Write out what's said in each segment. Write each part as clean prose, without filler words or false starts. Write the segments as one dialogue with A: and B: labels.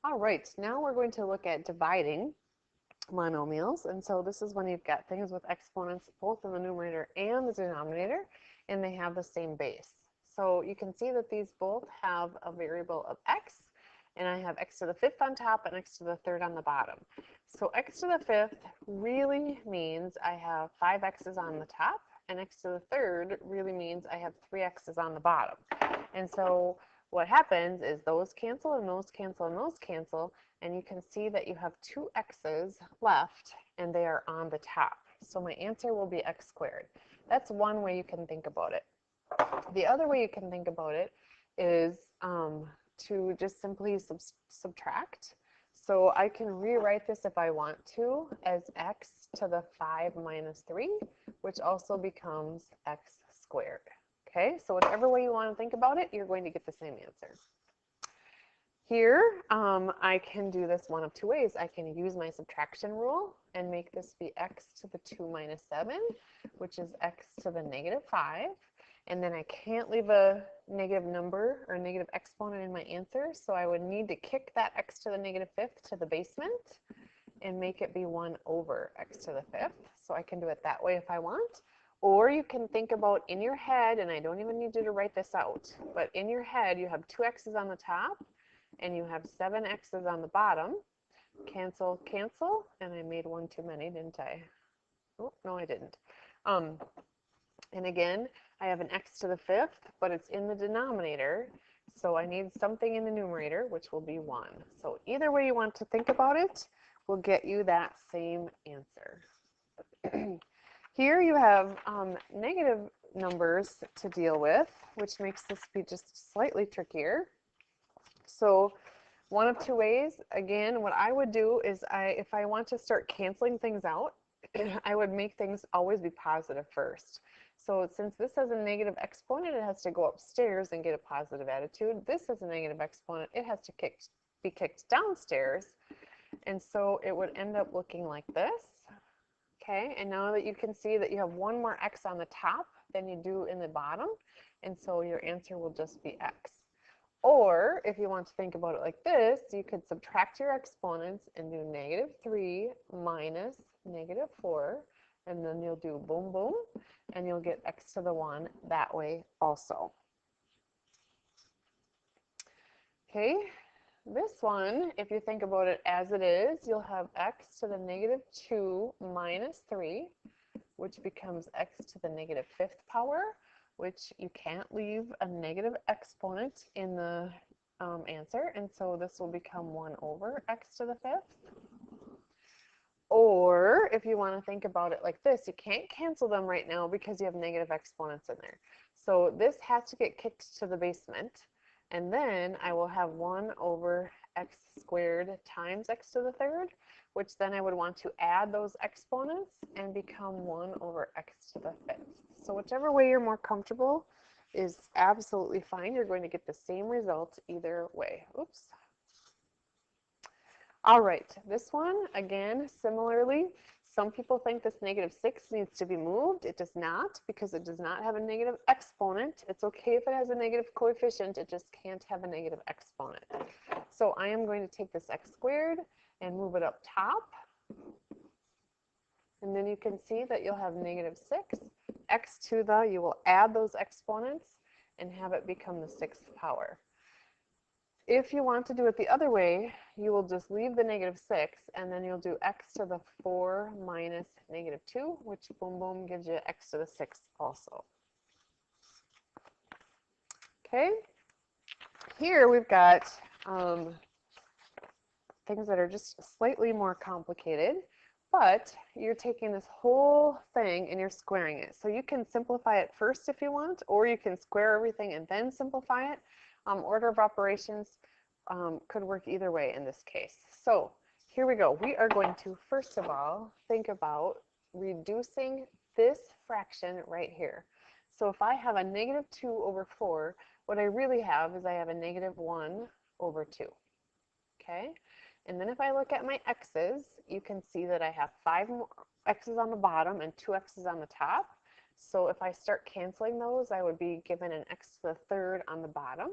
A: All right, now we're going to look at dividing monomials. And so this is when you've got things with exponents both in the numerator and the denominator, and they have the same base. So you can see that these both have a variable of x, and I have x to the fifth on top and x to the third on the bottom. So x to the fifth really means I have 5 x's on the top, and x to the third really means I have 3 x's on the bottom. And so what happens is those cancel and those cancel and those cancel, and you can see that you have 2 x's left and they are on the top. So my answer will be x squared. That's one way you can think about it. The other way you can think about it is to just simply subtract. So I can rewrite this if I want to as x to the 5 minus 3, which also becomes x squared. Okay, so whatever way you want to think about it, you're going to get the same answer. Here, I can do this one of two ways. I can use my subtraction rule and make this be x to the 2 minus 7, which is x to the negative 5. And then I can't leave a negative number or negative exponent in my answer, so I would need to kick that x to the negative 5th to the basement and make it be 1 over x to the 5th. So I can do it that way if I want. Or you can think about in your head, and I don't even need you to write this out, but in your head you have 2 x's on the top and you have 7 x's on the bottom. Cancel, cancel, and I made one too many, didn't I? Oh, no, I didn't. And again, I have an x to the 5th, but it's in the denominator, so I need something in the numerator, which will be 1. So either way you want to think about it will get you that same answer. Here you have negative numbers to deal with, which makes this be just slightly trickier. So one of two ways, again, what I would do is if I want to start canceling things out, I would make things always be positive first. So since this has a negative exponent, it has to go upstairs and get a positive attitude. This has a negative exponent, it has to be kicked downstairs. And so it would end up looking like this. Okay, and now that you can see that you have one more x on the top than you do in the bottom, and so your answer will just be x. Or if you want to think about it like this, you could subtract your exponents and do negative 3 minus negative 4, and then you'll do boom, boom, and you'll get x to the 1 that way also. Okay, this one, if you think about it as it is, you'll have x to the negative 2 minus 3, which becomes x to the negative 5th power, which you can't leave a negative exponent in the answer, and so this will become 1 over x to the 5th. Or if you want to think about it like this, you can't cancel them right now because you have negative exponents in there. So this has to get kicked to the basement, and then I will have 1 over x squared times x to the 3rd, which then I would want to add those exponents and become 1 over x to the 5th. So whichever way you're more comfortable is absolutely fine. You're going to get the same result either way. Oops. All right, this one, again, similarly, some people think this negative 6 needs to be moved. It does not, because it does not have a negative exponent. It's okay if it has a negative coefficient, it just can't have a negative exponent. So I am going to take this x squared and move it up top. And then you can see that you'll have negative 6. X to the, you will add those exponents and have it become the 6th power. If you want to do it the other way, you will just leave the negative 6, and then you'll do x to the 4 minus negative 2, which boom, boom, gives you x to the 6th also. Okay, here we've got things that are just slightly more complicated, but you're taking this whole thing and you're squaring it. So you can simplify it first if you want, or you can square everything and then simplify it. Order of operations could work either way in this case. So here we go. We are going to, first of all, think about reducing this fraction right here. So if I have a negative 2 over 4, what I really have is I have a negative 1 over 2. Okay? And then if I look at my x's, you can see that I have 5 x's on the bottom and 2 x's on the top. So if I start canceling those, I would be given an x to the 3rd on the bottom.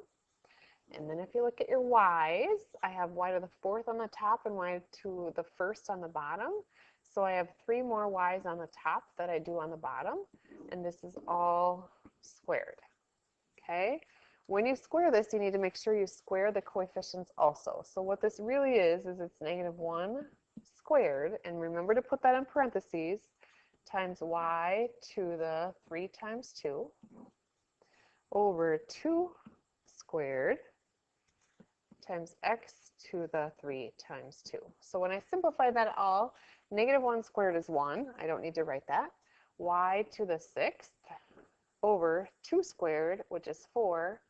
A: And then if you look at your y's, I have y to the 4th on the top and y to the 1st on the bottom. So I have 3 more y's on the top that I do on the bottom, and this is all squared. Okay? When you square this, you need to make sure you square the coefficients also. So what this really is it's -1 squared, and remember to put that in parentheses, times y to the 3 times 2 over 2 squared times x to the 3 times 2. So when I simplify that all, -1 squared is 1. I don't need to write that. Y to the 6th over 2 squared, which is 4,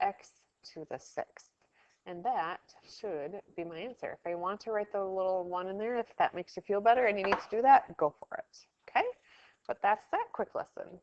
A: x to the 6th. And that should be my answer. If I want to write the little 1 in there, if that makes you feel better and you need to do that, go for it. Okay? But that's that quick lesson.